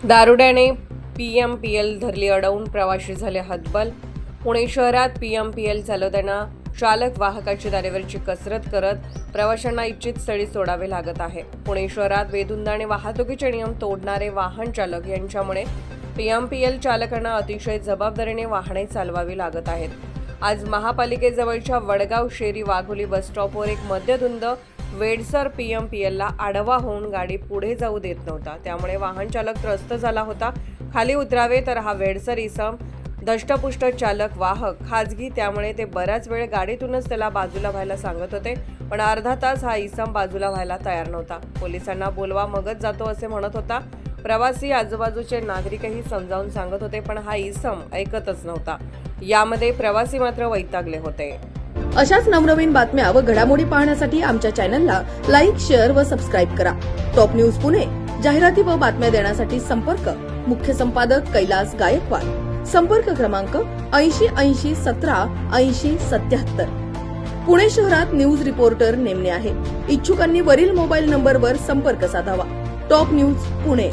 दारुड्याने PMPL धरली अडवून प्रवाशी झाले हतबल। पुणे शहरात PMPL चालवताना चालक वाहकाची दारेवरची कसरत करत प्रवाशांना इच्छित स्थळी सोडावे लागत आहे। पुणे शहरात बेधुंदाने वाहतुकीचे नियम तोडणारे वाहन चालक यांच्यामुळे PMPL चालकांना अतिशय जबाबदारीने वाहने चालवावी लागत आहेत। आज महापालिकेजवळच्या वडगाव शेरी वाघोली बस स्टॉपवर एक मध्यधुंद वेडसर PMPLला आडवा होऊन गाडी पुढे जाऊ देत नव्हता। त्यामुळे वाहन चालक त्रस्त झाला होता। खाली उतरावे तर हा वेडसर इसम धष्टपुष्ट चालक वाहक खाजगी, त्यामुळे ते बराच वेळ गाडीतूनच त्याला बाजूला व्हायला सांगत होते, पण अर्धा तास हा इसम बाजूला व्हायला तयार नव्हता। पोलिसांना बोलवा मगच जातो असे म्हणत होता। प्रवासी आजूबाजूचे नागरिकही समजावून सांगत होते, पण हा इसम ऐकतच नव्हता। यामध्ये प्रवासी मात्र वैतागले होते। अशाच नवनवीन बातम्या व घडामोडी पाहण्यासाठी आमच्या चॅनलला लाईक, शेअर व सबस्क्राईब करा। टॉप न्यूज पुणे जाहिराती व बातम्या देण्यासाठी संपर्क मुख्य संपादक कैलास गायकवाड। संपर्क क्रमांक 8080 17 80 77। पुणे शहरात न्यूज रिपोर्टर नेमणे आहे। इच्छुकांनी वरील मोबाईल नंबरवर संपर्क साधावा। Top news Pune.